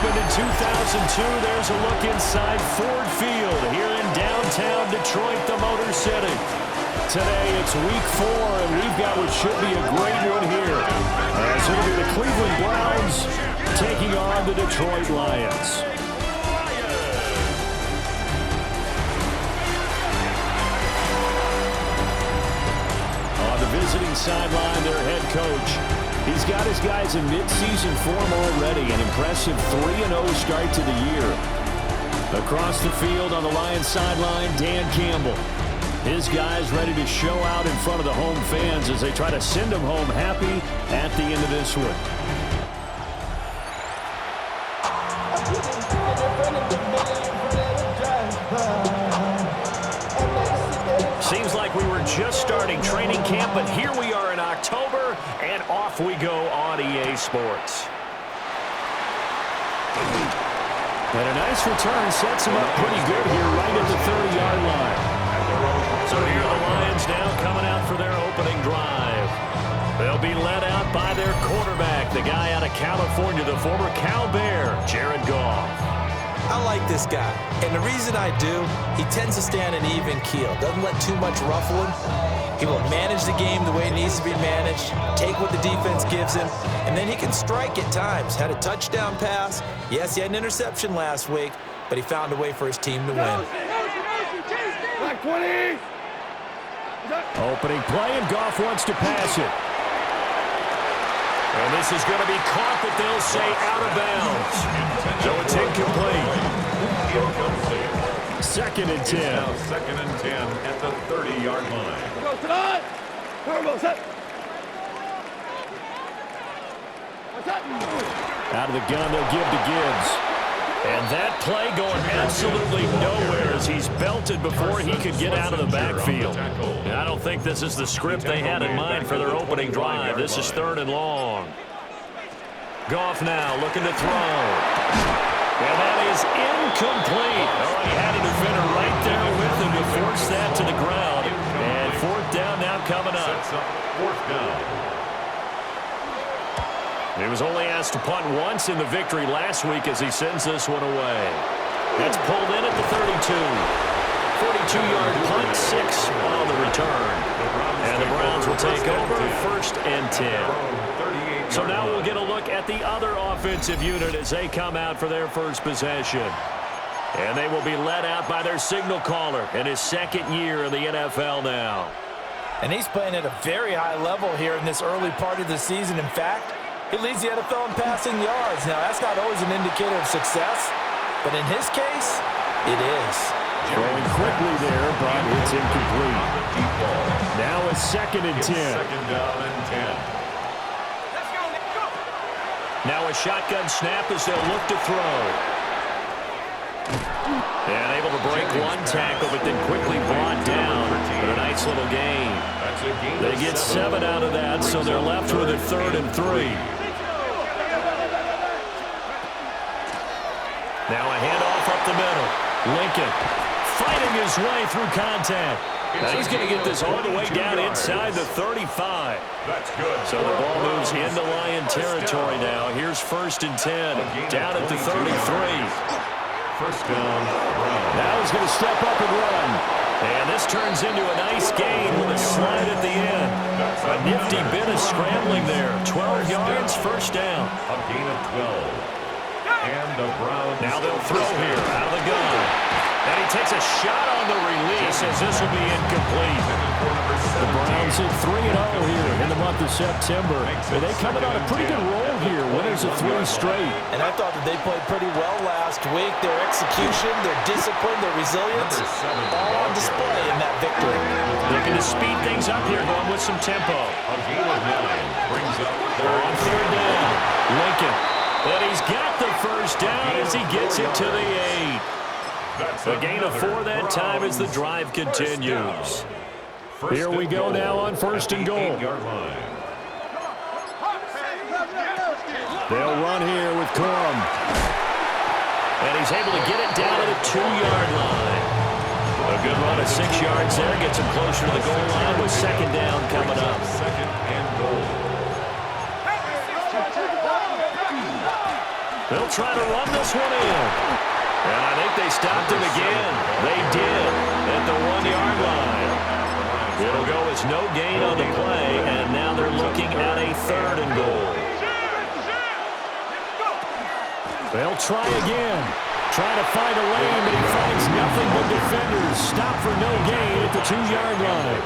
opened in 2002. There's a look inside Ford Field here in downtown Detroit, the Motor City. Today it's week 4, and we've got what should be a great one here, as it'll be the Cleveland Browns taking on the Detroit Lions. On the visiting sideline, their head coach. He's got his guys in mid-season form already, an impressive 3-0 start to the year. Across the field on the Lions sideline, Dan Campbell. His guys ready to show out in front of the home fans as they try to send them home happy at the end of this one. Seems like we were just starting training camp, but here we are in October, and off we go on EA Sports. And a nice return sets him up pretty good here right at the 30-yard line. So here are the Lions now coming out for their opening drive. They'll be led out by their quarterback, the guy out of California, the former Cal Bear, Jared Goff. I like this guy, and the reason I do, he tends to stay on an even keel, doesn't let too much ruffle him. He will manage the game the way it needs to be managed, take what the defense gives him, and then he can strike at times. Had a touchdown pass. Yes, he had an interception last week, but he found a way for his team to win. Black 20! Opening play, and Goff wants to pass it. And this is going to be caught, but they'll say out of bounds. So it's incomplete. Second and 10. Now second and 10 at the 30-yard line. Go tonight! Turbo set! Out of the gun, they'll give to Gibbs. And that play going absolutely nowhere as he's belted before he could get out of the backfield. And I don't think this is the script they had in mind for their opening drive. This is 3rd and long. Goff now looking to throw. And that is incomplete. Oh, he had a defender right there with him to force that to the ground. And 4th down now coming up. 4th down. He was only asked to punt once in the victory last week as he sends this one away. That's pulled in at the 32. 42-yard punt, 6 on the return. And the Browns will take over 1st and 10. So now we'll get a look at the other offensive unit as they come out for their first possession. And they will be led out by their signal caller in his 2nd year in the NFL now. And he's playing at a very high level here in this early part of the season. In fact, he leads the NFL in passing yards. Now, that's not always an indicator of success, but in his case, it is. Throwing quickly there, but it's incomplete. Now it's 2nd and 10. 2nd down and 10. Now a shotgun snap as they'll look to throw. And able to break one tackle, but then quickly brought down. But a nice little gain. They get 7 out of that, so they're left with a 3rd and 3. Now a handoff up the middle. Lincoln fighting his way through contact. Now he's going to get this all the way down inside the 35. That's good. So the ball moves into Lion territory now. Here's 1st and 10. Down at the 33. 1st down. Now he's going to step up and run. And this turns into a nice gain with a slide at the end. A nifty bit of scrambling there. 12 yards, 1st down. A gain of 12. And the Browns. Now they'll throw here out of the gun. And he takes a shot on the release as this will be incomplete. The Browns hit 3-0 here in the month of September. They coming on a pretty good roll here. Winners of 3 straight. And I thought that they played pretty well last week. Their execution, their discipline, their resilience, all on display in that victory. Looking to speed things up here, going with some tempo. A gain of 9 brings up On 3rd down, Lincoln. And he's got the 1st down as he gets it to the 8. A gain of 4 that time as the drive continues. Here we go now on 1st and goal. They'll run here with Corum. And he's able to get it down to the 2-yard line. A good run of 6 yards there. Gets him closer to the goal line with 2nd down coming up. 2nd and goal. They'll try to run this one in. And I think they stopped him again. They did at the 1-yard line. It'll go as no gain on the play, and now they're looking at a 3rd and goal. They'll try again. Trying to find a lane, but he finds nothing but defenders. Stop for no gain at the 2-yard line.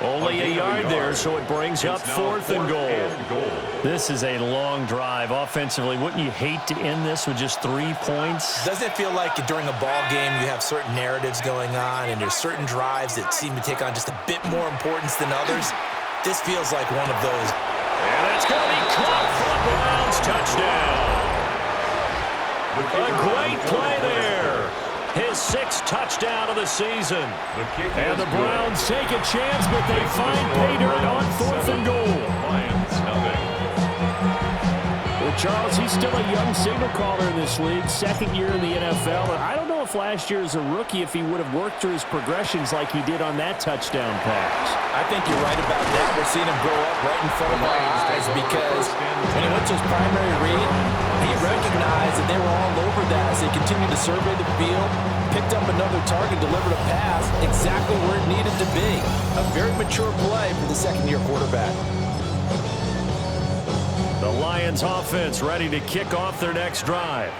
Only a yard there, so it brings up 4th and goal. This is a long drive offensively. Wouldn't you hate to end this with just 3 points? Doesn't it feel like during a ball game you have certain narratives going on and there's certain drives that seem to take on just a bit more importance than others? This feels like one of those. And that's going to be caught for the Browns. Touchdown. A great play there. His 6th touchdown of the season. And the Browns take a chance, but they find pay dirt on 4th and goal. Well, Charles, he's still a young signal caller in this league, 2nd year in the NFL. And I don't know if last year as a rookie, if he would have worked through his progressions like he did on that touchdown pass. I think you're right about that. We're seeing him grow up right in front of our eyes because when he went to his primary read, he recognized that they were all over that as they continued to survey the field, picked up another target, delivered a pass exactly where it needed to be. A very mature play for the 2nd-year quarterback. The Lions offense ready to kick off their next drive.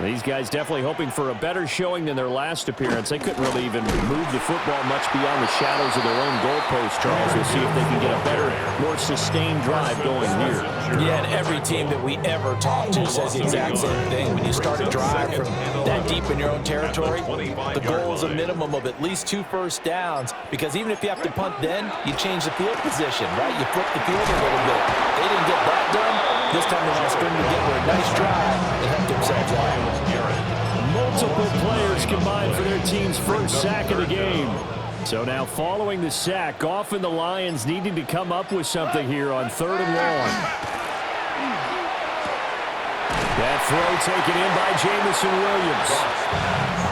These guys definitely hoping for a better showing than their last appearance. They couldn't really even move the football much beyond the shadows of their own goalpost, Charles. We'll see if they can get a better, more sustained drive going here. Yeah, and every team that we ever talk to says the exact same thing. When you start a drive from that deep in your own territory, the goal is a minimum of at least 2 first downs, because even if you have to punt then, you change the field position, right? You flip the field a little bit. They didn't get that done. This time they want to string together a nice drive and help themselves out. Multiple players combined for their team's first sack of the game. So now following the sack, often the Lions needing to come up with something here on 3rd and long. That throw taken in by Jamison Williams.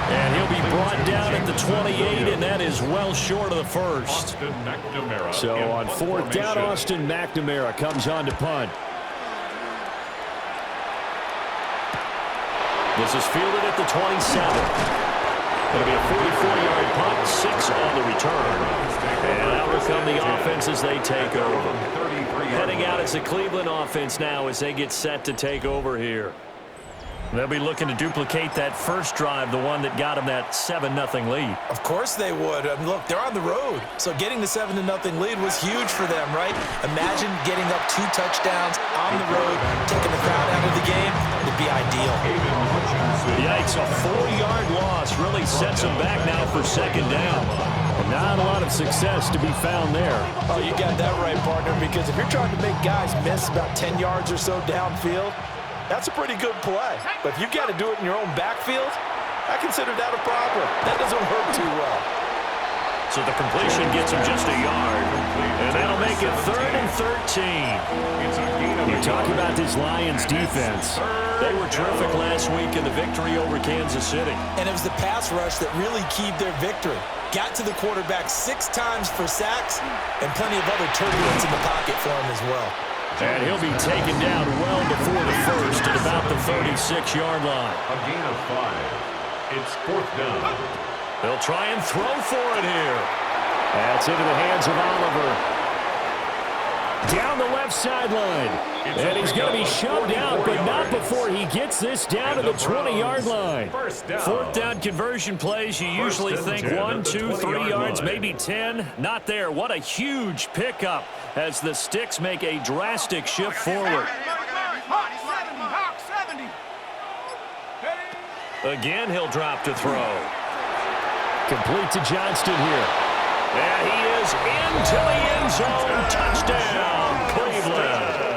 And he'll be brought down at the 28, and that is well short of the first. So on 4th down, Austin McNamara comes on to punt. This is fielded at the 27. It'll be a 44-yard punt, 6 on the return. And out will come the offense as they take over. Heading out as the Cleveland offense now as they get set to take over here. They'll be looking to duplicate that first drive, the one that got them that 7-0 lead. Of course they would. I mean, look, they're on the road. So getting the 7-0 lead was huge for them, right? Imagine getting up 2 touchdowns on the road, taking the crowd out of the game. It'd be ideal. Yikes, a 4-yard loss really sets them back now for 2nd down. Not a lot of success to be found there. Oh, you got that right, partner, because if you're trying to make guys miss about 10 yards or so downfield, that's a pretty good play. But if you've got to do it in your own backfield, I consider that a problem. That doesn't work too well. So the completion gets him just a yard. And that'll make it 3rd and 13. You talk about this Lions defense. They were terrific last week in the victory over Kansas City. And it was the pass rush that really keyed their victory. Got to the quarterback 6 times for sacks and plenty of other turbulence in the pocket for him as well. And he'll be taken down well before the first at about the 36-yard line. A gain of 5. It's 4th down. They'll try and throw for it here. That's into the hands of Oliver. Down the left sideline. And he's going to be shoved out, but not before he gets this down to the 20-yard line. 4th down conversion plays, you usually think 1, 2, 3 yards, maybe 10. Not there. What a huge pickup as the Sticks make a drastic shift forward. Again, he'll drop to throw. Complete to Johnston here. And he is into the end zone. Touchdown, Cleveland.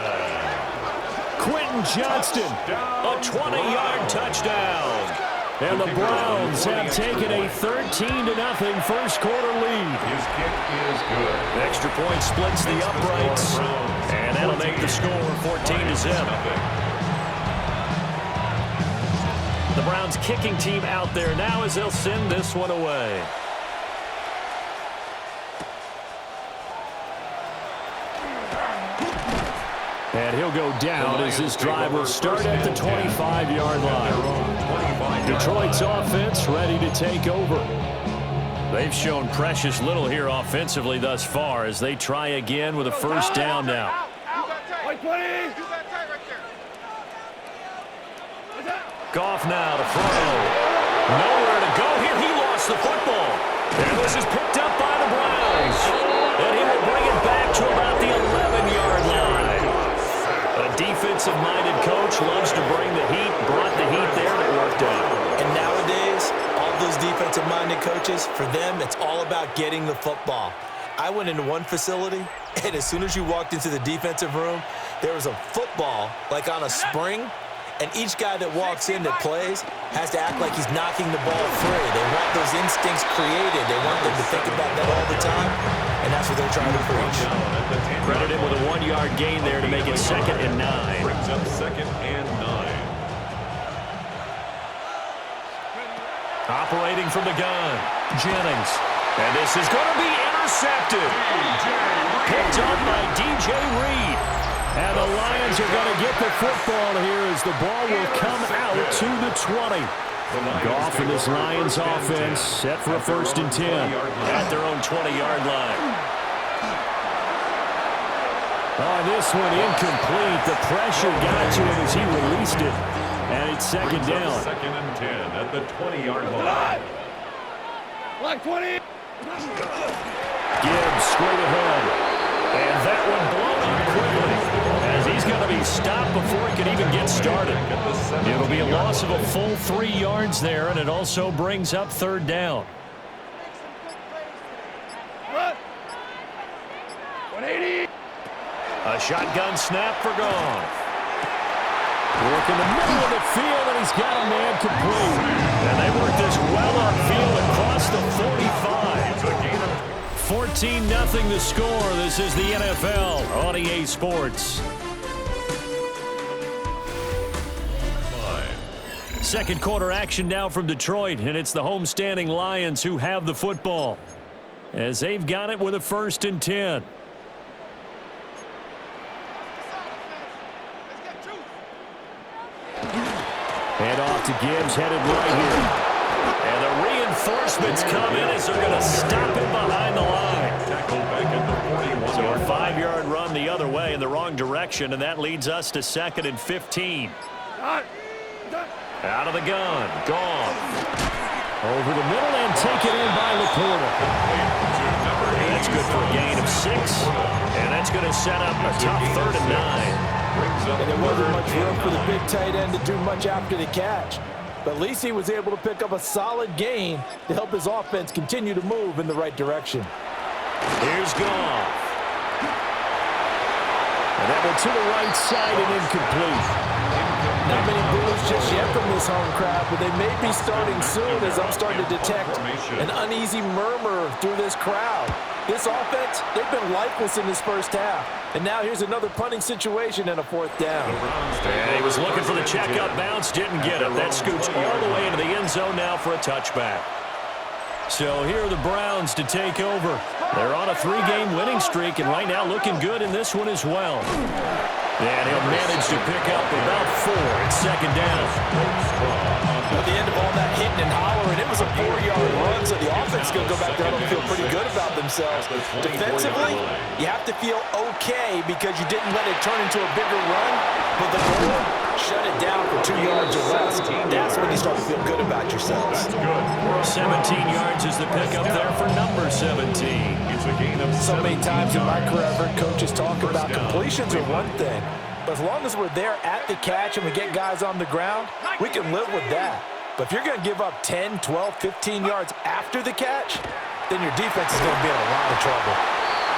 Quentin Johnston, A 20-yard touchdown. and the Browns have taken a 13-0 first quarter lead. His kick is good. Extra point splits the uprights, and that'll make the score 14-0. The Browns kicking team out there now as they'll send this one away. And And he'll go down as this drive will start at the 25-yard line. Detroit's offense ready to take over. They've shown precious little here offensively thus far as they try again with a first down now. Goff now to throw. Nowhere to go here. He lost the football. And this is picked up by the Browns. And he will bring it back to about the 11-yard line. A defensive-minded coach loves to bring the heat. Brought the heat there, and it worked out. And nowadays, all those defensive-minded coaches, for them, it's all about getting the football. I went into one facility, and as soon as you walked into the defensive room, there was a football, like on a spring, and each guy that walks in that plays has to act like he's knocking the ball free. They want those instincts created. They want them to think about that all the time, and that's what they're trying to preach. Credit him with a 1-yard gain there to make it 2nd and 9. Brings up 2nd and 9. Operating from the gun, Jennings. And this is going to be intercepted. Picked up by DJ Reed. And the Lions are going to get the football here as the ball will come out to the 20. Goff and this Lions offense set for a 1st and 10 at their own 20-yard line. Oh, this one incomplete. The pressure got to him as he released it. And it's 2nd down. 2nd and 10 at the 20-yard line. Black 20. Gibbs straight ahead. And that one blown up quickly as he's going to be stopped before he can even get started. It'll be a loss of a full 3 yards there, and it also brings up 3rd down. 180. A shotgun snap for Goff. Work in the middle of the field, and he's got a man complete. And they work this well upfield across the 45. 14-0 the score. This is the NFL on EA Sports. 2nd quarter action now from Detroit, and it's the homestanding Lions who have the football as they've got it with a 1st and 10. Head off to Gibbs, headed right here. And the reinforcements come in as they're going to stop him behind the line. So a 5-yard run the other way in the wrong direction, and that leads us to 2nd and 15. Out of the gun, Goff. Over the middle and taken in by Laporta. That's good for a gain of 6, and that's going to set up a tough 3rd and 9. And there wasn't much room for the big tight end to do much after the catch. But at least he was able to pick up a solid gain to help his offense continue to move in the right direction. Here's Goff. And that one to the right side and incomplete. Not many boos just yet from this home crowd, but they may be starting soon as I'm starting to detect an uneasy murmur through this crowd. This offense, they've been lifeless in this first half. And now here's another punting situation and a 4th down. And he was looking for the check-up bounce, didn't get it. That scoots all the way into the end zone now for a touchback. So here are the Browns to take over. They're on a 3-game winning streak, and right now looking good in this one as well. And he'll manage to pick up about 4 at 2nd down. At the end of all that hitting and hollering, it was a 4-yard run, so the offense is going to go back there and feel pretty good about themselves. Defensively, you have to feel okay because you didn't let it turn into a bigger run, but the goal, shut it down for 2 yards or less. That's when you start to feel good about yourselves. 17 yards is the pickup there for number 17. So many times in my career, I've heard coaches talk about completions are one thing, but as long as we're there at the catch and we get guys on the ground, we can live with that. But if you're going to give up 10, 12, 15 yards after the catch, then your defense is going to be in a lot of trouble.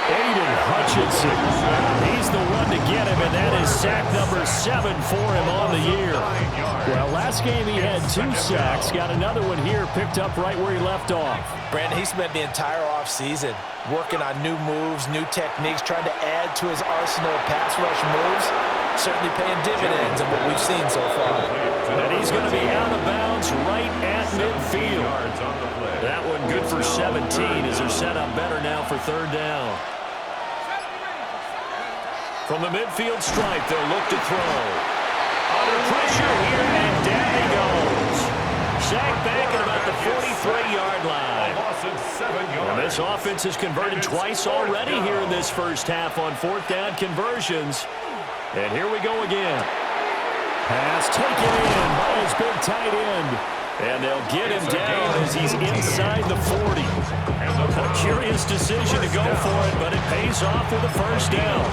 Aiden Hutchinson, he's the one to get him, and that is sack number 7 for him on the year. Well, last game he had 2 sacks, got another one here, picked up right where he left off. Brandon, he spent the entire offseason working on new moves, new techniques, trying to add to his arsenal of pass rush moves. Certainly paying dividends in what we've seen so far. And he's going to be out of bounds right at midfield. That one good for 17 as they're set up better now for 3rd down. From the midfield stripe, they'll look to throw. Under pressure here, and down he goes. Sacked back at about the 43-yard line. And this offense has converted twice already here in this first half on fourth down conversions. And here we go again. Pass taken in by his big tight end. And they'll get him down as he's inside the 40. A curious decision to go for it, but it pays off with a first down.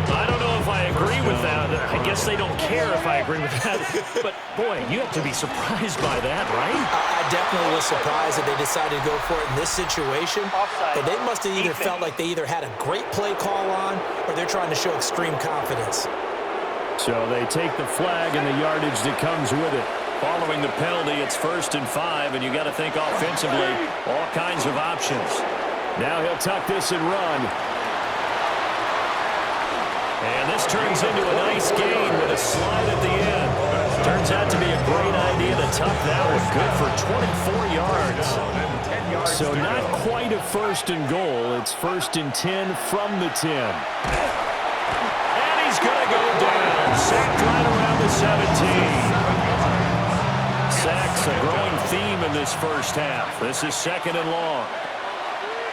I don't know if I agree with that. I guess they don't care if I agree with that. But, boy, you have to be surprised by that, right? I definitely was surprised that they decided to go for it in this situation. But they must have either felt like they either had a great play call on or they're trying to show extreme confidence. So they take the flag and the yardage that comes with it. Following the penalty, it's 1st and 5, and you got to think offensively, all kinds of options. Now he'll tuck this and run. And this turns into a nice gain with a slide at the end. Turns out to be a great idea to tuck that one. Good for 24 yards. So not quite a 1st and goal. It's 1st and 10 from the 10. And he's going to go down. Sacked right around the 17. Sacks a growing theme in this first half. This is 2nd and long.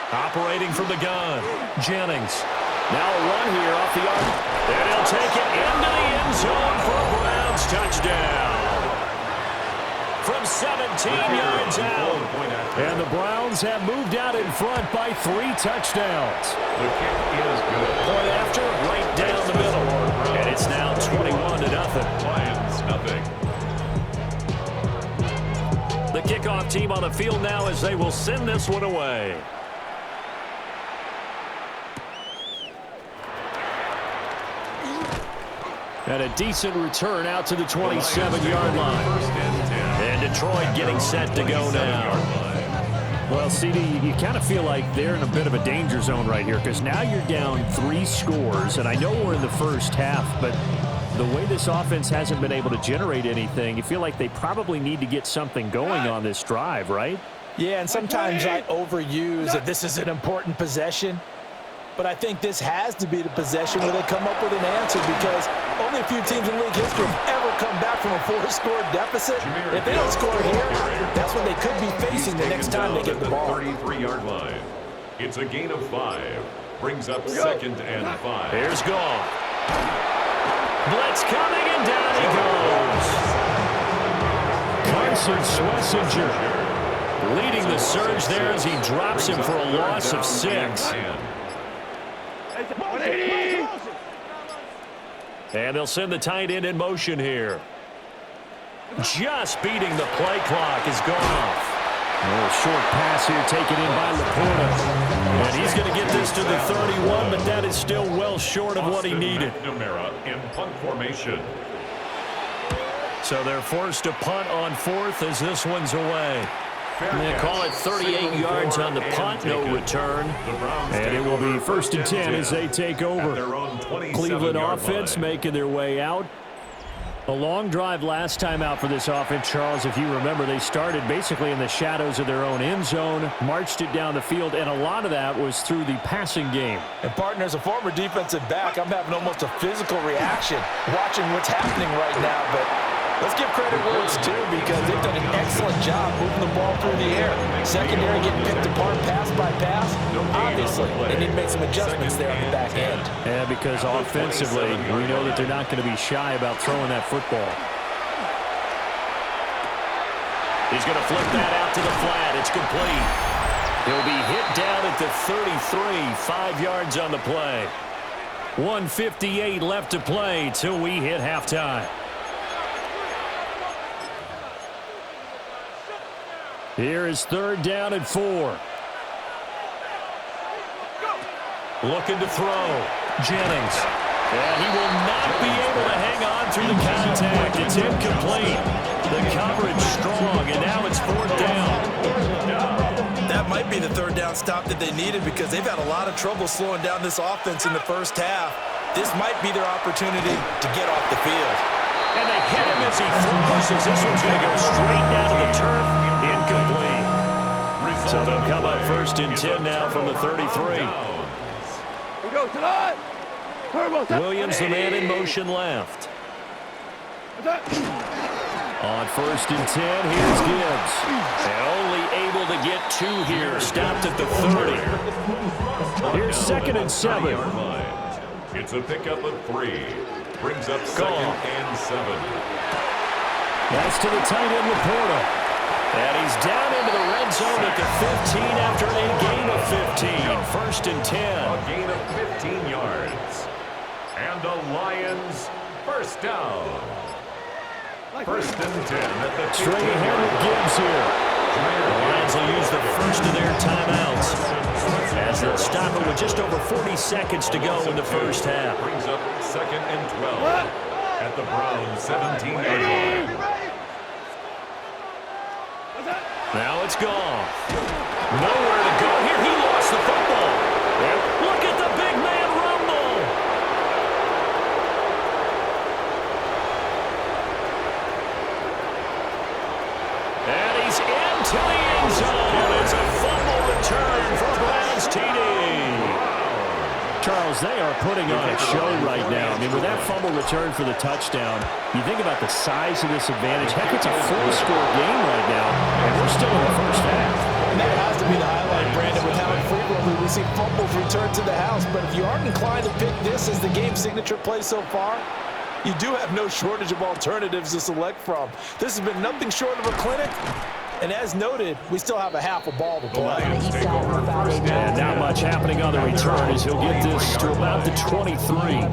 Operating from the gun, Jennings. Now a run here off the arc. And he'll take it into the end zone for a Browns touchdown. From 17 yards out. And the Browns have moved out in front by 3 touchdowns. The kick is good. Point after, right down the middle. And it's now 21-0. Lions nothing. The kickoff team on the field now as they will send this one away. And a decent return out to the 27-yard line. And Detroit getting set to go now. Well, CD, you kind of feel like they're in a bit of a danger zone right here because now you're down 3 scores. And I know we're in the first half, but the way this offense hasn't been able to generate anything, you feel like they probably need to get something going on this drive, right? Yeah, and sometimes I overuse that this is an important possession. But I think this has to be the possession where they come up with an answer because only a few teams in league history have ever come back from a 4-score deficit. If they don't score here, that's what they could be facing the next time they get the ball. 33-yard line. It's a gain of 5. Brings up 2nd and 5. Here's Goff. Blitz coming, and down he goes. Carson Schlesinger leading the surge there as he drops him for a loss of 6. And they'll send the tight end in motion here. Just beating the play clock is Goff. A little short pass here taken in by Laporta. And he's going to get this to the 31, but that is still well short of what he needed. McNamara in punt formation. So they're forced to punt on 4th as this one's away. They call it 38 yards on the punt, no return. And it will be 1st and 10 as they take over. Cleveland offense making their way out. A long drive last time out for this offense, Charles. If you remember, they started basically in the shadows of their own end zone, marched it down the field, and a lot of that was through the passing game. And, partner, as a former defensive back, I'm having almost a physical reaction watching what's happening right now. But let's give credit where it's due because they've done an excellent job moving the ball through the air. Secondary getting picked apart pass by pass. Obviously, they need to make some adjustments there on the back end. Yeah, because offensively, we know that they're not going to be shy about throwing that football. He's going to flip that out to the flat. It's complete. He'll be hit down at the 33, 5 yards on the play. 1:58 left to play till we hit halftime. Here is 3rd down and 4. Looking to throw. Jennings. And he will not be able to hang on through the contact. It's incomplete. The coverage strong, and now it's 4th down. That might be the 3rd down stop that they needed because they've had a lot of trouble slowing down this offense in the first half. This might be their opportunity to get off the field. And they hit him as he throws as this one's going to go straight down to the turf. Incomplete. So they'll come up 1st and 10 now from the 33. We go tonight. Williams, the man in motion left. On 1st and 10, here's Gibbs. And only able to get 2 here. Stopped at the 30. Here's 2nd and 7. It's a pickup of 3. Brings up 2nd and 7. That's to the tight end, Laporta. And he's down into the red zone at the 15 after a gain of 15. 1st and 10. A gain of 15 yards. And the Lions first down. 1st and 10 at the 15. Straight ahead with Gibbs here. The Lions will use the first of their timeouts as they'll stop it with just over 40 seconds to go in the first half. Brings up 2nd and 12 at the Browns 17-yard line. Now it's gone. Nowhere to go here. He lost the football. Look at the big man rumble. And he's into the end zone. It's a fumble return for Browns TD. Charles, they are putting on a show right now. I mean, with that fumble return for the touchdown, you think about the size of this advantage. Heck, it's a 4-score game right now, and we're still in the first half. And that has to be the highlight, Brandon, with how frequently we see fumbles return to the house. But if you aren't inclined to pick this as the game signature play so far, you do have no shortage of alternatives to select from. This has been nothing short of a clinic. And as noted, we still have a half a ball to play. And not much happening on the return as he'll get this to about the 23.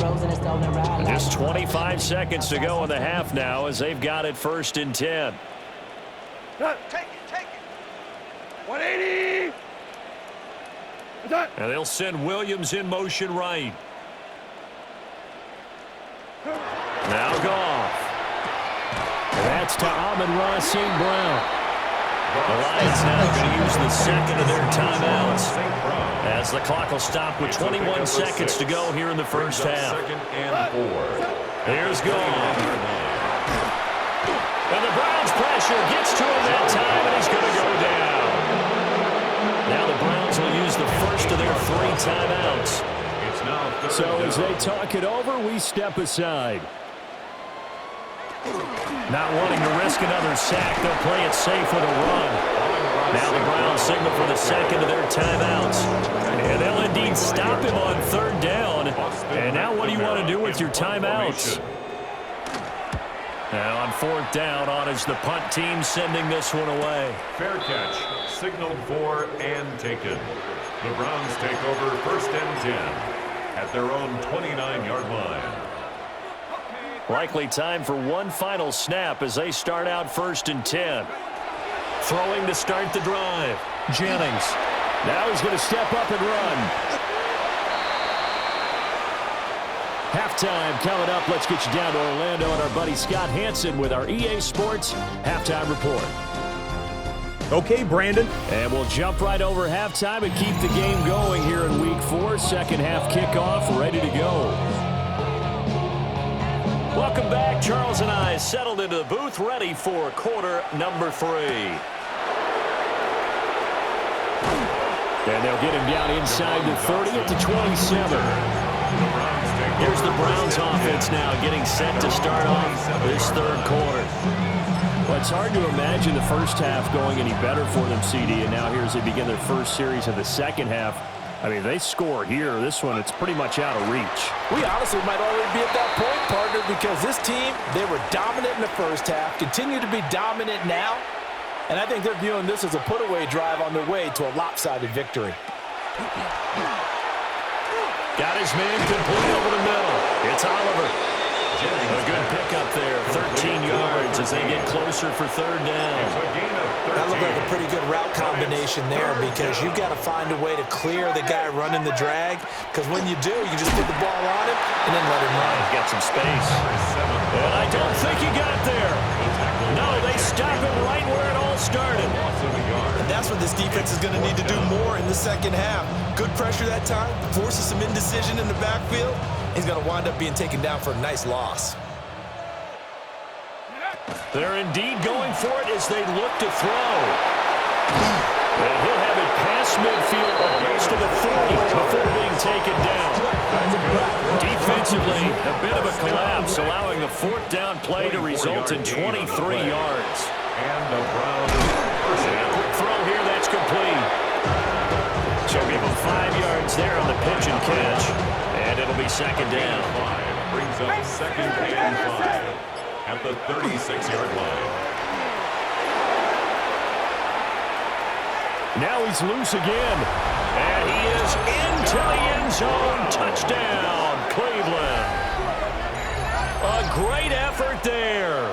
Just 25 seconds to go in the half now as they've got it 1st and 10. Take it. 180. And they'll send Williams in motion right. Now Goff. That's to Amon-Ra St. Brown. The Lions now going to use the second of their timeouts as the clock will stop with 21 seconds to go here in the first half. 2nd and 4. Here's Goff. And the Browns pressure gets to him that time, and he's going to go down. Now the Browns will use the first of their 3 timeouts. It's now 3rd So down. as they talk it over, we step aside. Not wanting to risk another sack, they'll play it safe with a run. Now the Browns signal for the second of their timeouts. And they'll indeed stop him on 3rd down. And now what do you want to do with your timeouts? Now on 4th down, on is the punt team sending this one away. Fair catch. Signaled for and taken. The Browns take over 1st and 10 at their own 29-yard line. Likely time for one final snap as they start out 1st and 10. Throwing to start the drive. Jennings. Now he's going to step up and run. Halftime coming up. Let's get you down to Orlando and our buddy Scott Hansen with our EA Sports Halftime Report. Okay, Brandon. And we'll jump right over halftime and keep the game going here in Week 4. Second half kickoff ready to go. Welcome back. Charles and I settled into the booth ready for quarter number 3. And they'll get him down inside the 30 at the 27. Here's the Browns offense now getting set to start off this 3rd quarter. Well, it's hard to imagine the first half going any better for them, CD, and now here as they begin their first series of the second half. I mean, they score here. This one, it's pretty much out of reach. We honestly might already be at that point, partner, because this team, they were dominant in the first half, continue to be dominant now, and I think they're viewing this as a put-away drive on their way to a lopsided victory. Got his man complete over the middle. It's Oliver. A good pickup there, 13 yards as they get closer for 3rd down. That looked like a pretty good route combination there because you've got to find a way to clear the guy running the drag, because when you do, you just put the ball on him and then let him run. He's got some space. And I don't think he got there. No, they stop him right where it all started. And that's what this defense is going to need to do more in the second half. Good pressure that time, forces some indecision in the backfield. He's going to wind up being taken down for a nice loss. They're indeed going for it as they look to throw. And he'll have it past midfield almost to the 40 before being taken down. Defensively, a bit of a collapse, allowing the fourth down play to result in 23 yards. And the Browns. Quick throw here, that's complete. So give them 5 yards there on the pitch and catch. And it'll be second down. Brings up second and 5 at the 36-yard line. Now he's loose again. And he is into the end zone. Touchdown, Cleveland. A great effort there.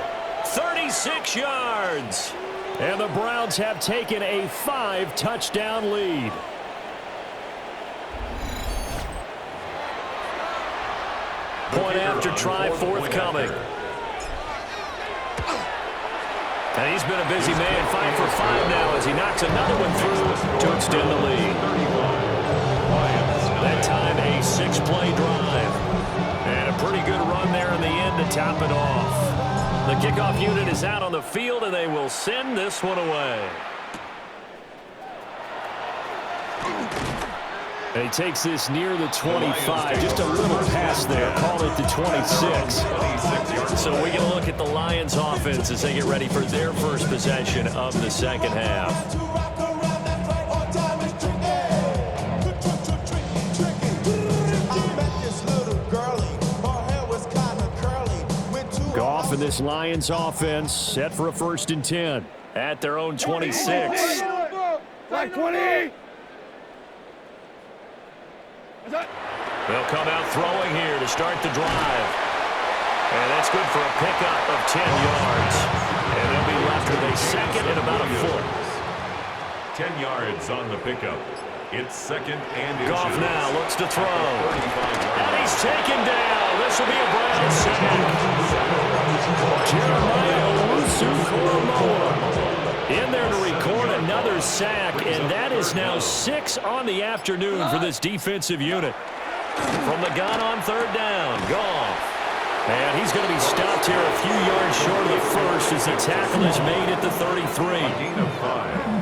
36 yards. And the Browns have taken a 5-touchdown lead. Point after try forthcoming. And he's been a busy man, 5 for 5 now as he knocks another one through to extend the lead. That time a 6-play drive. And a pretty good run there in the end to top it off. The kickoff unit is out on the field and they will send this one away. And he takes this near the 25. Just a little pass there. Call it the 26. So we get a look at the Lions offense as they get ready for their first possession of the second half. Goff and this Lions offense set for a 1st and 10 at their own 26. Like 20. They'll come out throwing here to start the drive. And that's good for a pickup of 10 yards. And they'll be left with a second and about a foot. 10 yards on the pickup. It's second and inches. Goff now looks to throw. And he's taken down. This will be a Brown sack. Jeremiah Owusu-Koramoah in there to record another sack, and that is now 6 on the afternoon for this defensive unit. From the gun on 3rd down, Goff. And he's going to be stopped here a few yards short of the first as the tackle is made at the 33.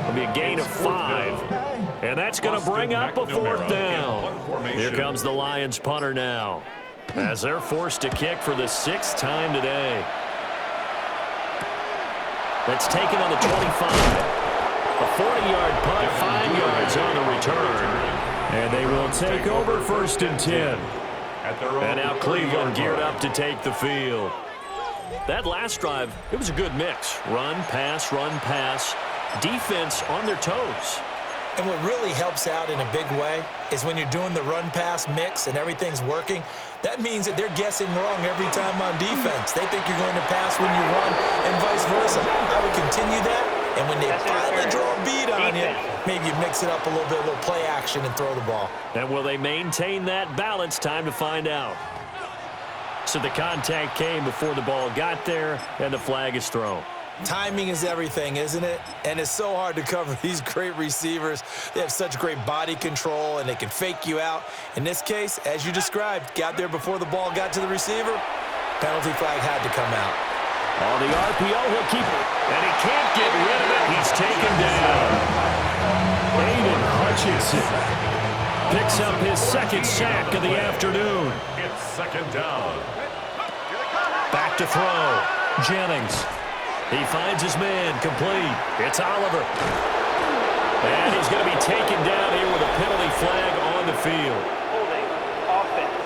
It'll be a gain of 5. And that's going to bring up a 4th down. Here comes the Lions punter now as they're forced to kick for the 6th time today. That's taken on the 25. A 40-yard punt, 5 yards on the return. And they will take over 1st and 10. And now Cleveland geared up to take the field. That last drive, it was a good mix. Run, pass, defense on their toes. And what really helps out in a big way is when you're doing the run-pass mix and everything's working, that means that they're guessing wrong every time on defense. They think you're going to pass when you run and vice versa. I would continue that, and when they finally draw a beat on you, maybe you mix it up a little bit, a little play action and throw the ball. And will they maintain that balance? Time to find out. So the contact came before the ball got there, and the flag is thrown. Timing is everything, isn't it? And it's so hard to cover these great receivers. They have such great body control, and they can fake you out. In this case, as you described, got there before the ball got to the receiver. Penalty flag had to come out. On the RPO, he'll keep it. And he can't get rid of it. He's taken down. Aiden Hutchinson picks up his 2nd sack of the afternoon. It's 2nd down. Back to throw. Jennings. He finds his man, complete. It's Oliver. And he's going to be taken down here with a penalty flag on the field. Holding. Offense.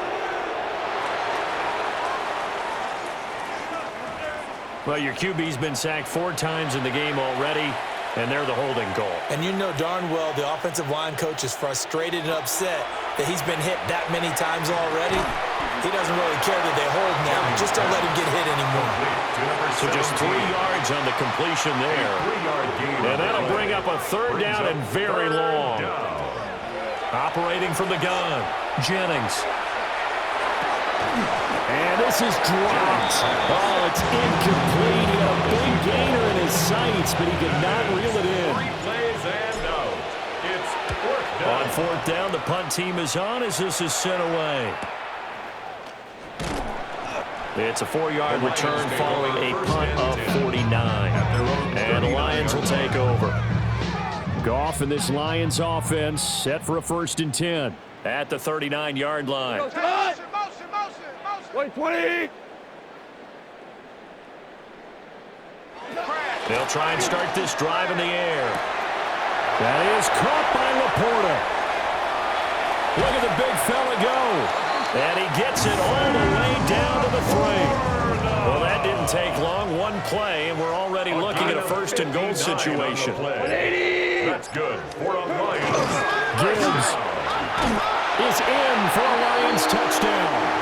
Well, your QB's been sacked 4 times in the game already, and they're the holding call. And you know darn well the offensive line coach is frustrated and upset that he's been hit that many times already. He doesn't really care that they hold now. Just don't let him get hit anymore. So just 3 yards on the completion there. And that'll bring up a 3rd down and very long. Operating from the gun, Jennings. And this is dropped. Oh, it's incomplete. He had a big gainer in his sights, but he could not reel it in. 3 plays and out. It's 4th down. On 4th down, the punt team is on as this is sent away. It's a 4-yard return following a punt of 49. And the Lions will take over. Goff and this Lions offense set for a 1st and 10 at the 39-yard line. Wait, 20. They'll try and start this drive in the air. That is caught by Laporta. Look at the big fella go. And he gets it all the way down to the 3. Well, that didn't take long. One play, and we're already looking at a first-and-goal situation. That's good for a Lions. Gibbs is in for a Lions touchdown.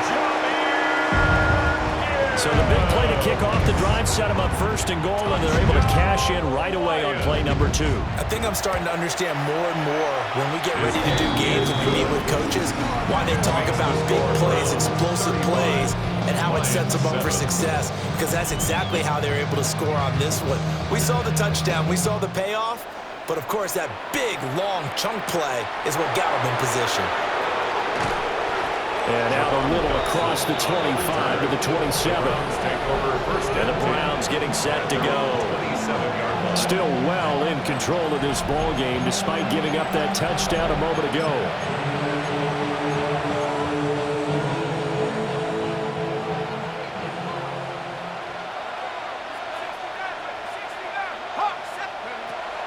So the big play to kick off the drive set them up first and goal, and they're able to cash in right away on play number 2. I think I'm starting to understand more and more when we get ready to do games and we meet with coaches why they talk about big plays, explosive plays, and how it sets them up for success, because that's exactly how they're able to score on this one. We saw the touchdown, we saw the payoff, but of course that big, long chunk play is what got them in position. And out a little across the 25 to the 27. And the Browns getting set to go. Still well in control of this ball game despite giving up that touchdown a moment ago.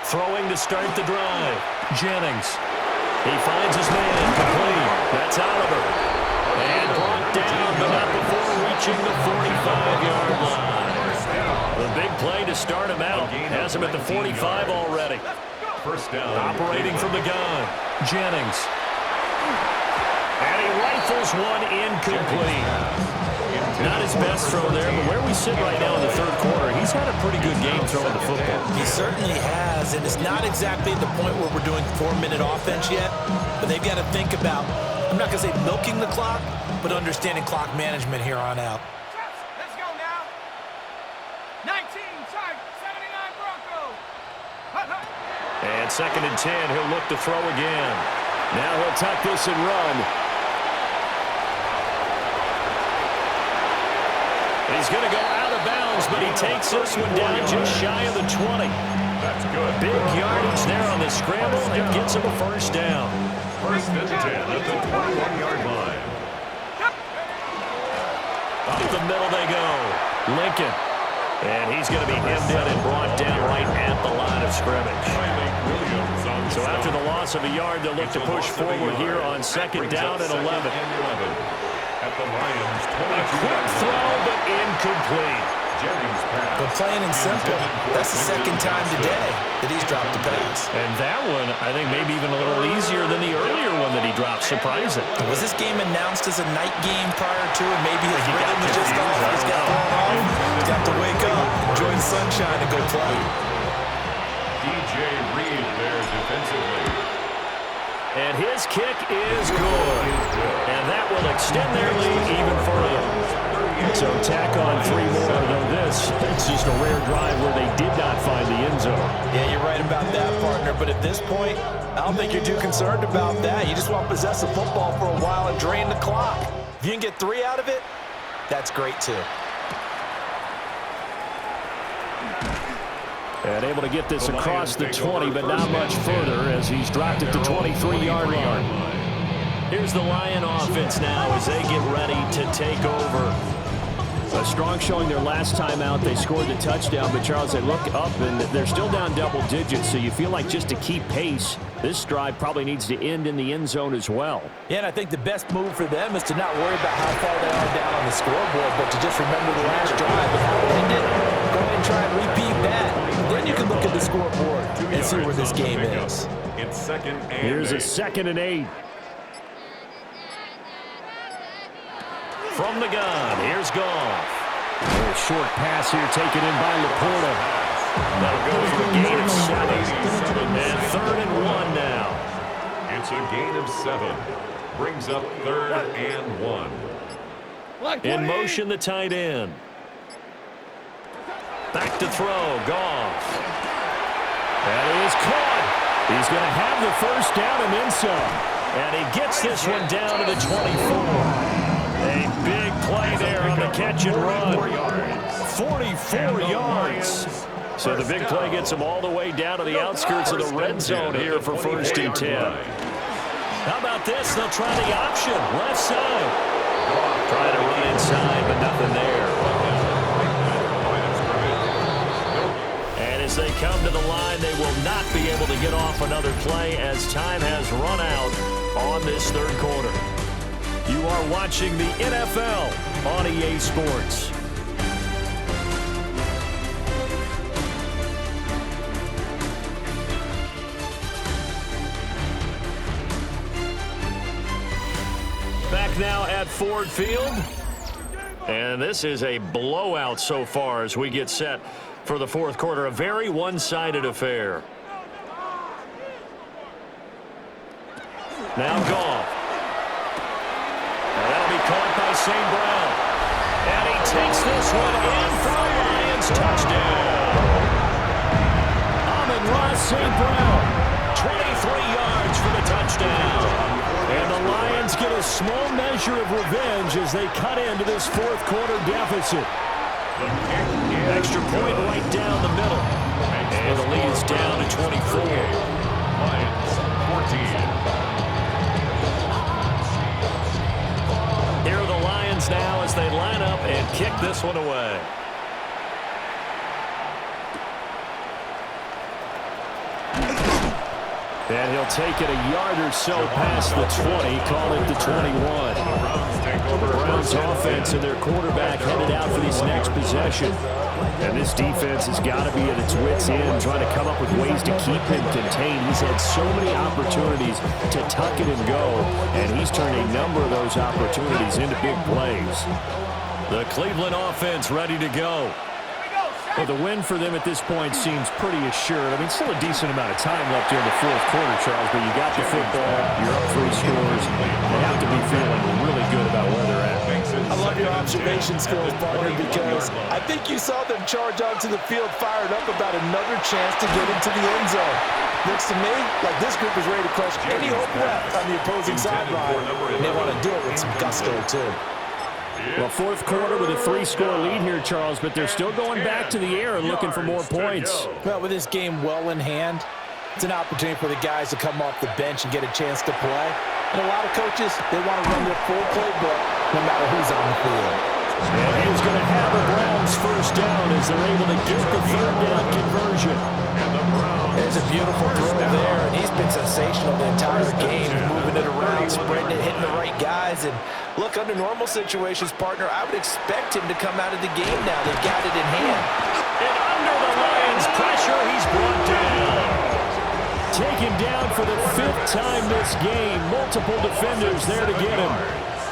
Throwing to start the drive. Jennings. He finds his man complete. That's Oliver. And brought down, but not before reaching the 45-yard line. The big play to start him out. Has him at the 45 already. First down. Operating from the gun. Jennings. And he rifles one incomplete. Not his best throw there, but where we sit right now in the third quarter, he's had a pretty good game throwing the football. He certainly has, and it's not exactly at the point where we're doing 4-minute offense yet, but they've got to think about, I'm not going to say milking the clock, but understanding clock management here on out. Let's go now. 19, Charge, 79 Broncos. And 2nd and 10, he'll look to throw again. Now he'll tuck this and run. He's going to go out of bounds, but he takes this one down just shy of the 20. That's good. Big yardage there on the scramble, and gets him a first down. First and 10 at the 21-yard line. Up the middle they go. Lincoln. And he's going to be hemmed in and brought down right at the line of scrimmage. So after the loss of a yard, they'll look to push forward here on 2nd down and 11. At the Lions, A quick throw, but incomplete. Jennings pass. But plain and simple, that's the 2nd time today that he's dropped the pass. And that one, I think, maybe even a little easier than the earlier one that he dropped. Surprising. Was this game announced as a night game prior to, and maybe his rhythm was just off? He's got thrown off. He's got to wake up, enjoy the sunshine, and go play. DJ Reed there defensively. And his kick is good. And that will extend their lead even further. So tack on 3 more, though it's just a rare drive where they did not find the end zone. Yeah, you're right about that, partner. But at this point, I don't think you're too concerned about that. You just want to possess the football for a while and drain the clock. If you can get 3 out of it, that's great, too. And able to get this across the 20, but not much further as he's dropped it to 23-yard line. Here's the Lion offense now as they get ready to take over. A strong showing their last time out. They scored the touchdown, but Charles, they look up and they're still down double digits, so you feel like just to keep pace, this drive probably needs to end in the end zone as well. Yeah, and I think the best move for them is to not worry about how far they are down on the scoreboard, but to just remember the last drive and how it ended. Go ahead and try and repeat that. Then you can look at the scoreboard and see where this game is. It's 2nd and 8. Here's a 2nd and 8. From the gun, here's Goff. A short pass here taken in by Laporta. That'll go for a gain of 7. And 3rd and 1 now. It's a gain of 7. Brings up 3rd and 1. In motion, the tight end. Back to throw, Goff. That is caught. He's going to have the first down and then some. And he gets this one down to the 24. A big play there on the catch and run. 44 yards. So the big play gets him all the way down to the outskirts of the red zone here for 1st and 10. How about this? They'll try the option. Left side. Trying to run inside, but nothing there. And as they come to the line, they will not be able to get off another play as time has run out on this third quarter. You are watching the NFL on EA Sports. Back now at Ford Field. And this is a blowout so far as we get set for the fourth quarter. A very one-sided affair. Now Goff. And that'll be caught by St. Brown. And he takes this one in for a Lions touchdown. Amon-Ra St. Brown. 23 yards for the touchdown. And the Lions get a small measure of revenge as they cut into this fourth quarter deficit. Extra point right down the middle. And the lead is down to 24. Lions 14. Here are the Lions now as they line up and kick this one away. And he'll take it a yard or so past the 20, call it the 21. The Browns offense and their quarterback headed out for this next possession. And this defense has got to be at its wits' end, trying to come up with ways to keep him contained. He's had so many opportunities to tuck it and go, and he's turned a number of those opportunities into big plays. The Cleveland offense ready to go. Well, the win for them at this point seems pretty assured. I mean, still a decent amount of time left here in the fourth quarter, Charles, but you got the football, you're up 3 scores. They have to be feeling really good about where they're at. I love your observation skills, partner, because I think you saw them charge onto the field fired up about another chance to get into the end zone. Looks to me like this group is ready to crush any hope left on the opposing sideline, and they want to do it with some gusto, too. Well, fourth quarter with a 3-score lead here, Charles, but they're still going back to the air and looking for more points. Well, with this game well in hand, it's an opportunity for the guys to come off the bench and get a chance to play. And a lot of coaches, they want to run their full playbook no matter who's on the field. And he's going to have the Browns first down as they're able to get the third down conversion. There's a beautiful throw there, and he's been sensational the entire game, moving it around, spreading it, hitting the right guys. And look, under normal situations, partner, I would expect him to come out of the game now. They've got it in hand. And under the Lions' pressure, he's brought down. Taken down for the 5th time this game. Multiple defenders there to get him.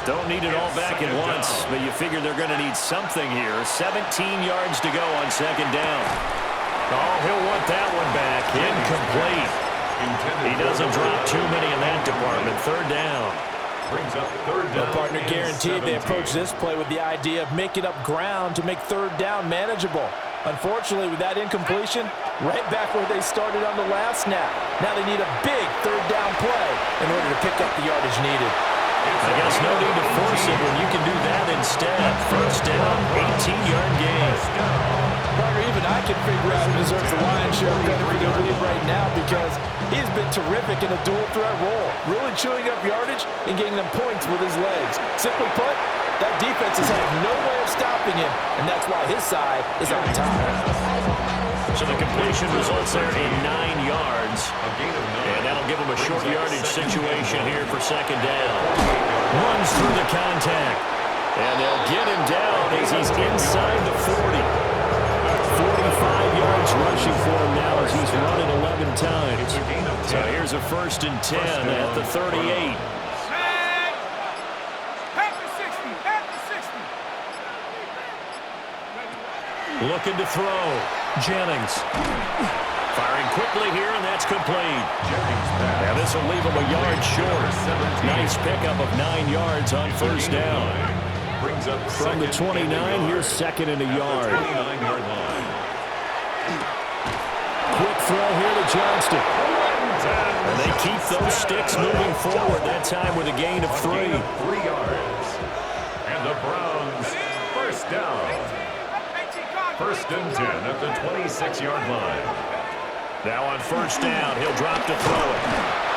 Don't need it all back at once, but you figure they're going to need something here. 17 yards to go on second down. Oh, he'll want that one back. Incomplete. He doesn't drop too many in that department. Third down. Brings up third down. The partner guaranteed they approach this play with the idea of making up ground to make third down manageable. Unfortunately, with that incompletion, right back where they started on the last snap. Now they need a big third down play in order to pick up the yardage needed. I guess no need to force it when you can do that instead. First down, 18-yard gain. Partner, even I can figure out who deserves the lion's share of credit for their lead right now because he's been terrific in a dual threat role, really chewing up yardage and getting them points with his legs. Simply put, that defense has had no way of stopping him, and that's why his side is on top. So the completion results there in 9 yards. And that'll give him a short yardage situation here for second down. Runs through the contact. And they'll get him down as he's inside the 40. 45 yards rushing for him now as he's run it 11 times. So here's a 1st and 10 at the 38. Looking to throw. Jennings. Firing quickly here, and that's complete. Now this will leave him a yard short. Nice pickup of 9 yards on first down. From the 29, here's second and a yard. Quick throw here to Johnston. And they keep those sticks moving forward, that time with a gain of 3. 3 yards. And the Browns, first down. 1st and 10 at the 26-yard line. Now on first down, he'll drop to throw it.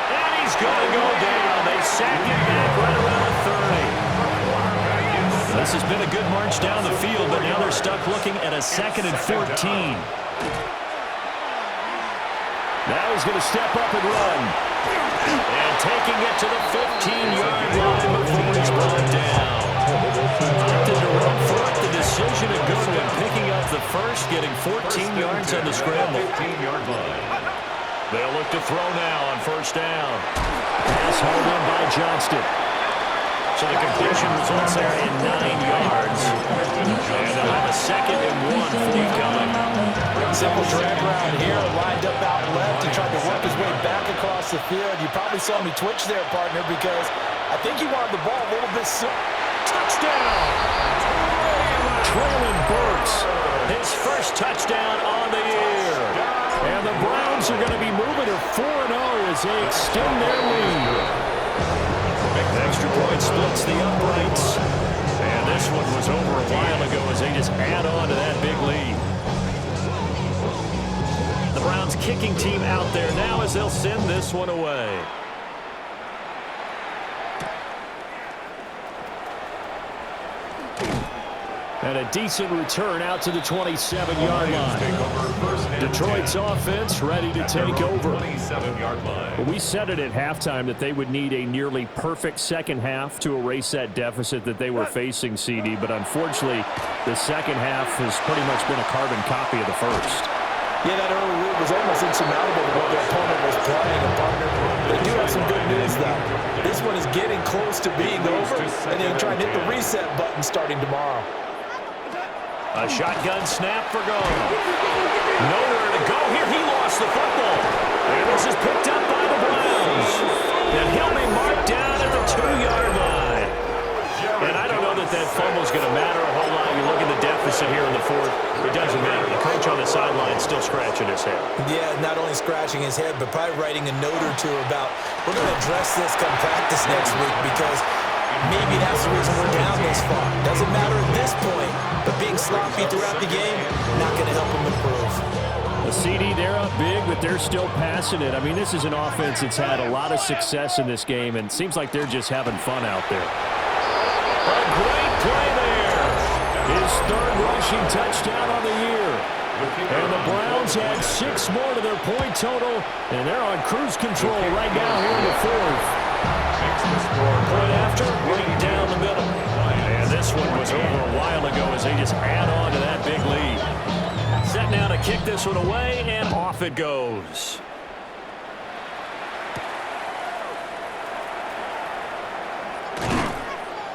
And he's going to go down and they sack him back right around the 30. This has been a good march down the field, but now they're stuck looking at a 2nd and 14. Now he's going to step up and run. And taking it to the 15-yard line before he's brought down. Opted to run for it. The decision a good one. Picking up the first, getting 14 yards on the scramble. 15-yard line. They'll look to throw now on first down. Pass held in by Johnston. So the completion results there in 9 yards. And they'll have a 2nd and 1 forthcoming. Simple drag route here, lined up out left. He tried to work his way back across the field. You probably saw me twitch there, partner, because I think he wanted the ball a little bit soon. Touchdown! Traylon Burks, his first touchdown on the year. And the Browns are going to be moving to 4-0 as they extend their lead. Extra point splits the uprights. And this one was over a while ago as they just add on to that big lead. The Browns kicking team out there now as they'll send this one away. And a decent return out to the 27-yard line. Detroit's offense ready to take over. 27-yard line. We said it at halftime that they would need a nearly perfect second half to erase that deficit that they were facing, CD. But unfortunately, the second half has pretty much been a carbon copy of the first. Yeah, that early lead was almost insurmountable to what their opponent was playing. And partner, they do have some good news, though. This one is getting close to being over, and they try and hit the reset button starting tomorrow. A shotgun snap for goal. Nowhere to go here. He lost the football. And this is picked up by the Browns. And he'll be marked down at the 2-yard line. And I don't know that that fumble's going to matter a whole lot. You look at the deficit here in the fourth. It doesn't matter. The coach on the sideline is still scratching his head. Yeah, not only scratching his head, but probably writing a note or two about, we're going to address this come practice next week because maybe that's the reason we're down this far. Doesn't matter at this point, but being sloppy throughout the game, not going to help them improve. The CD, they're up big, but they're still passing it. I mean, this is an offense that's had a lot of success in this game, and it seems like they're just having fun out there. A great play there. His third rushing touchdown on the year. And the Browns add 6 more to their point total, and they're on cruise control right now here in the fourth. Point after, right down the middle. And this one was over a while ago as they just add on to that big lead. Set now to kick this one away, and off it goes.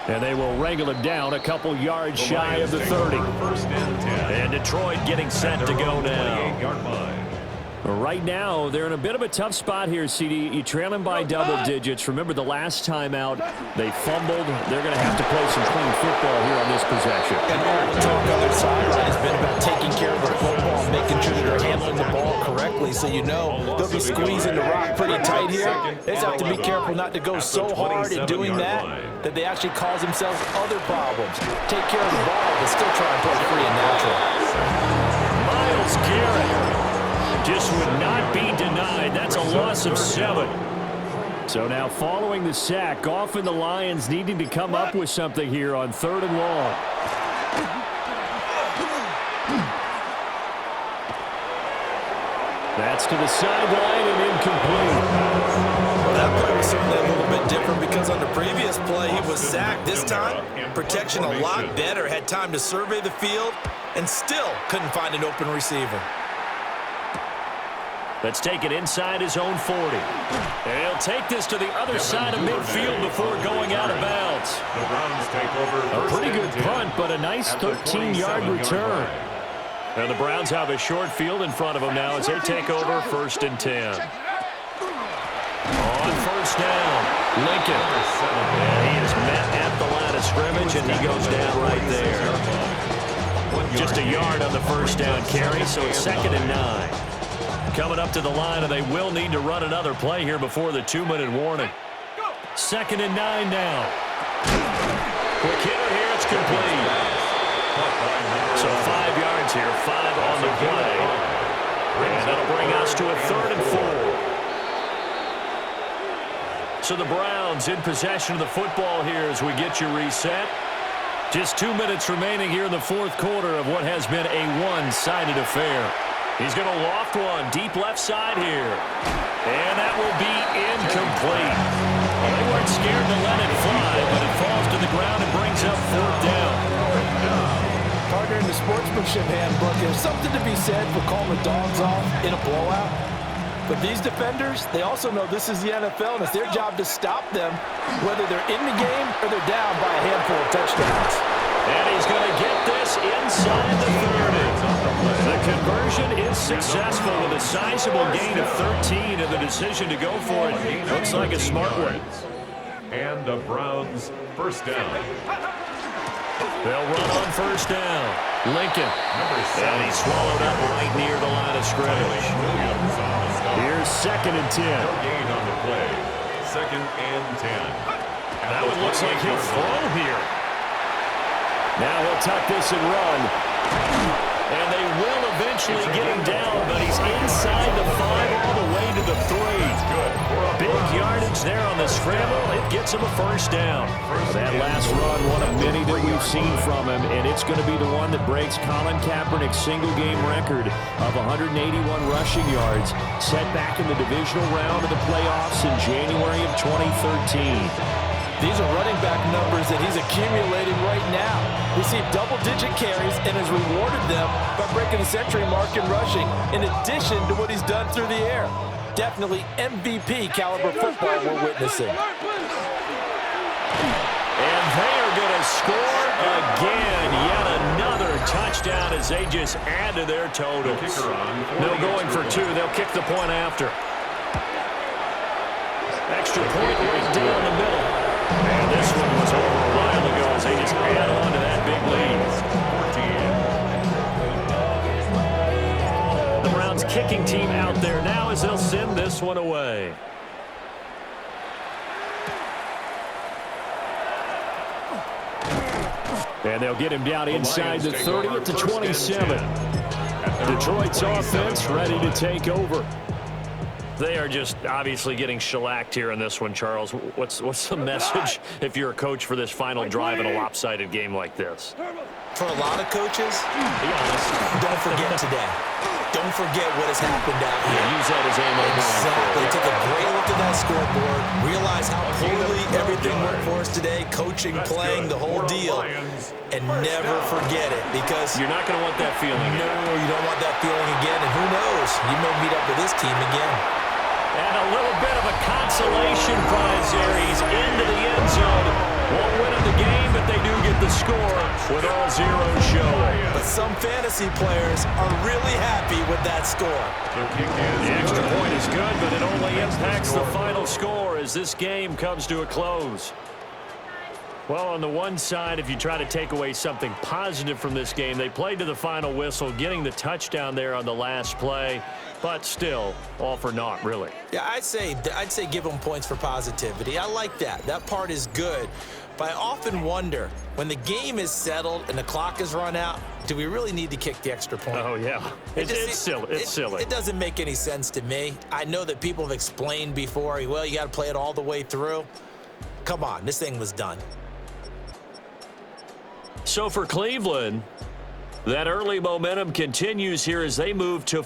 And they will wrangle him down a couple yards shy of the 30. And Detroit getting set to go now. 28-yard line. Right now, they're in a bit of a tough spot here, CD. You trail them by double digits. Remember the last time out, they fumbled. They're going to have to play some clean football here on this possession. And all the talk on their sideline has been about taking care of the football, making sure that they're handling the ball correctly. So you know they'll be squeezing the rock pretty tight here. They just have to be careful not to go so hard in doing that they actually cause themselves other problems. Take care of the ball, but still try and play free and natural. Myles Garrett just would not be denied. That's a loss of 7. So now following the sack, Goff and the Lions needing to come up with something here on 3rd and long. That's to the sideline and incomplete. Well, that play was certainly a little bit different because on the previous play he was sacked. This time, protection a lot better. Had time to survey the field and still couldn't find an open receiver. Let's take it inside his own 40. And he'll take this to the other side of midfield before going out of bounds. The Browns take over. A pretty good punt, but a nice 13-yard return. And the Browns have a short field in front of them now as they take over 1st and 10. On first down, Lincoln. And he is met at the line of scrimmage, and he goes down right there. Just a yard on the first down carry, so it's 2nd and 9. Coming up to the line, and they will need to run another play here before the 2-minute warning. 2nd and 9 now. Quick hitter here, it's complete. So 5 yards here, 5 on the play. And that'll bring us to a 3rd and 4. So the Browns in possession of the football here as we get you reset. Just 2 minutes remaining here in the fourth quarter of what has been a one-sided affair. He's going to loft one deep left side here. And that will be incomplete. Well, they weren't scared to let it fly, but it falls to the ground and brings up fourth down. Partner, in the sportsmanship handbook, there's something to be said for calling the dogs off in a blowout. But these defenders, they also know this is the NFL, and it's their job to stop them, whether they're in the game or they're down by a handful of touchdowns. And he's going to get this inside the 30. The conversion is successful with a sizable gain of 13, and the decision to go for it looks like a smart one. And the Browns first down. They'll run on first down. Lincoln. And he's swallowed up right near the line of scrimmage. Here's 2nd and 10. No gain on the play. 2nd and 10. That one looks like he'll throw here. Now he'll tuck this and run. And they will eventually get him down, but he's inside the 5 all the way to the 3. Big yardage there on the scramble. It gets him a first down. That last run, one of many that we've seen from him, and it's going to be the one that breaks Colin Kaepernick's single-game record of 181 rushing yards, set back in the divisional round of the playoffs in January of 2013. These are running back numbers that he's accumulating right now. Received double-digit carries and has rewarded them by breaking the century mark in rushing, in addition to what he's done through the air. Definitely MVP caliber football we're witnessing. And they are going to score again. Yet another touchdown as they just add to their totals. No going for 2. They'll kick the point after. Extra point right down the middle. And this one was over a while ago as they just add on to that big lead. The Browns kicking team out there now as they'll send this one away. And they'll get him down inside the 30 at the 27. Detroit's offense ready to take over. They are just obviously getting shellacked here in this one, Charles. What's the message if you're a coach for this final drive in a lopsided game like this? For a lot of coaches, be honest, don't forget today. Don't forget what has happened out here. Use that as ammo. Exactly. Take a great look at that scoreboard. Realize how poorly everything went for us today. Coaching, playing, the whole deal. And never forget it, because you're not going to want that feeling again. No, you don't want that feeling again. And who knows? You may meet up with this team again. And a little bit of a consolation prize there. He's into the end zone. Won't win him the game, but they do get the score with all zeros showing. But some fantasy players are really happy with that score. The extra point is good, but it only impacts the final score as this game comes to a close. Well, on the one side, if you try to take away something positive from this game, they played to the final whistle, getting the touchdown there on the last play, but still, all for naught, really. Yeah, I'd say give them points for positivity. I like that. That part is good. But I often wonder, when the game is settled and the clock is run out, do we really need to kick the extra point? Oh, yeah. It's silly. It's silly. It doesn't make any sense to me. I know that people have explained before, well, you got to play it all the way through. Come on, this thing was done. So for Cleveland, that early momentum continues here as they move to